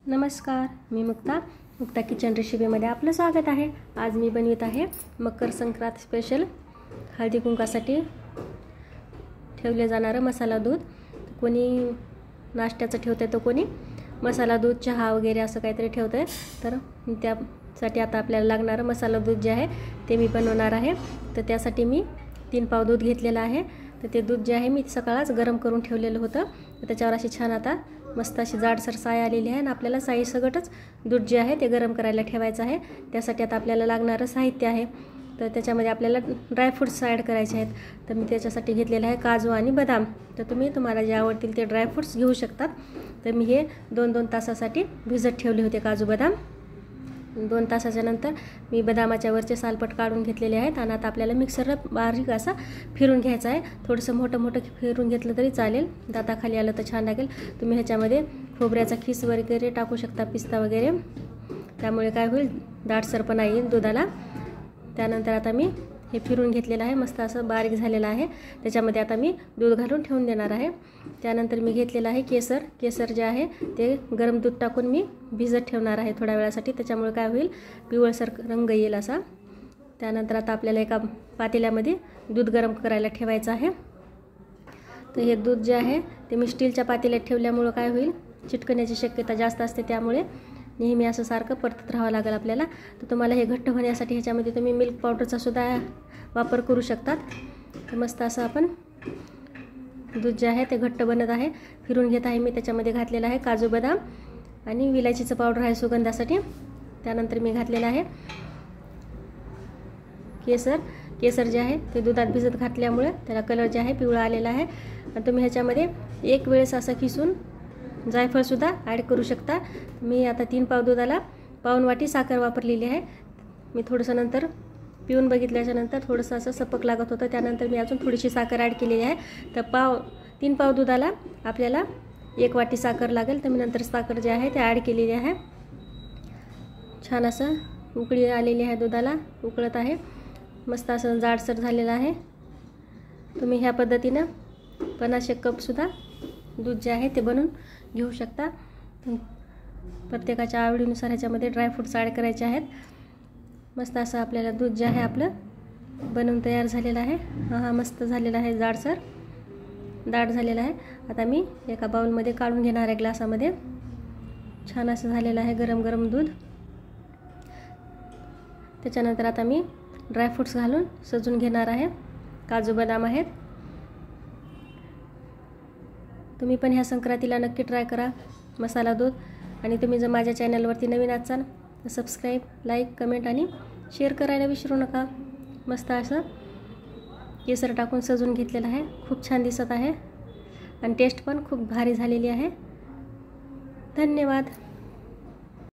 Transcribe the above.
नमस्कार, मी मुक्ता किचन रेसिपीमध्ये आपलं स्वागत आहे। आज मी बनवित आहे मकर संक्रांत स्पेशल हळदी कुंकासाठी ठेवले जाणारे मसाला दूध। कोणी नाश्त्याचं ठेवते तर कोणी मसाला दूध चहा वगैरे असं काहीतरी ठेवते। तर त्यासाठी आता आपल्याला लागणारे मसाला दूध जे आहे ते मी बनवणार आहे। तर त्यासाठी मी 3 पाव दूध घेतलेलं आहे। तर ते दूध जे आहे मी सकाळच गरम करून ठेवलेलं होतं। तर त्याच्यावर अशी छान आता मस्त अशी जाडसर साय आलेली आहे आणि आपल्याला साई सगटच दूध जे आहे ते गरम करायला ठेवायचं आहे। त्यासाठी आता आपल्याला लागणारं साहित्य आहे। तर त्याच्यामध्ये आपल्याला ड्रायफ्रूट्स ॲड करायचे आहेत। तर मी त्याच्यासाठी घेतलेलं आहे काजू आणि बदाम। तर तुम्हाला जे आवडतील ते ड्रायफ्रूट्स घेऊ शकतात। तर मी हे 2-2 तासासाठी भिजत ठेवले होते काजू बदाम। 2 तासाच्या नंतर मी बदामाच्या वरचे सालपट काढून घेतलेले आहेत आणि आता आपल्याला मिक्सरला बारीक असा फिरून घ्यायचा आहे। थोडंसं मोठं फिरून घेतलं तरी चालेल, दाताखाली आलं तर छान लागेल। तुम्ही ह्याच्यामध्ये खोबऱ्याचा खीस वगैरे टाकू शकता, पिस्ता वगैरे, त्यामुळे काय होईल दाटसरपणा येईल दुधाला। त्यानंतर आता मी हे फिरून घेतलेलं आहे, मस्त असं बारीक झालेलं आहे। त्याच्यामध्ये आता मी दूध घालून ठेवून देणार आहे। त्यानंतर मी घेतलेलं आहे केसर जे आहे ते गरम दूध टाकून मी भिजत ठेवणार आहे थोड्या वेळासाठी, त्याच्यामुळे काय होईल पिवळसर रंग येईल असा। त्यानंतर आता आपल्याला एका पातेल्यामध्ये दूध गरम करायला ठेवायचं आहे। तर हे दूध जे आहे ते मी स्टीलच्या पातेल्यात ठेवल्यामुळे काय होईल चिटकण्याची शक्यता जास्त असते, त्यामुळे नेहमी असं सारखं परतत राहावं लागेल आपल्याला। तर तुम्हाला हे घट्ट होण्यासाठी ह्याच्यामध्ये तुम्ही मिल्क पावडरचा सुद्धा वापर करू शकतात। तर मस्त असं आपण दूध जे आहे ते घट्ट बनत आहे। फिरून घेत आहे मी, त्याच्यामध्ये घातलेलं आहे काजू बदाम आणि विलायचीचं पावडर आहे सुगंधासाठी। त्यानंतर मी घातलेलं आहे केसर जे आहे ते दुधात भिजत घातल्यामुळे त्याला कलर जे आहे पिवळा आलेला आहे। आणि तुम्ही ह्याच्यामध्ये एक वेळेस असं किसून जायफळसुद्धा ॲड करू शकता। मी आता 3 पाव दुधाला पाऊण वाटी साखर वापरलेली आहे। मी थोडंसं नंतर पिऊन बघितल्याच्या नंतर थोडंसं असं सपक लागत होतं, त्यानंतर मी अजून थोडीशी साखर ॲड केलेली आहे। तर 3 पाव दुधाला आपल्याला 1 वाटी साखर लागेल। तर मी नंतर साखर जे आहे ते ॲड केलेली आहे। छान असं उकळी आलेली आहे, दुधाला उकळत आहे, मस्त असं जाडसर झालेलं आहे। तुम्ही ह्या पद्धतीनं 50 कपसुद्धा दूध जे आहे ते बनवून घेऊ शकता। प्रत्येकाच्या आवडीनुसार ह्याच्यामध्ये ड्रायफ्रूट्स ॲड करायचे आहेत। मस्त असं आपल्याला दूध जे आहे आपलं बनवून तयार झालेलं आहे। हा मस्त झालेला आहे, जाडसर दाट झालेला आहे। आता मी एका बाउलमध्ये काढून घेणार आहे ग्लासामध्ये। छान असं झालेलं आहे गरम दूध। त्याच्यानंतर आता मी ड्रायफ्रूट्स घालून सजून घेणार आहे। काजू बदाम आहेत। तुम्ही पण ह्या संक्रांतीला नक्की ट्राय करा मसाला दूध। आणि तुम्ही जर माझ्या चॅनलवरती नवीन असाल तर सबस्क्राईब, लाईक, कमेंट आणि शेअर करायला विसरू नका। मस्त असं केसर टाकून सजून घेतलेलं आहे, खूप छान दिसत आहे आणि टेस्ट पण खूप भारी झालेली आहे। धन्यवाद।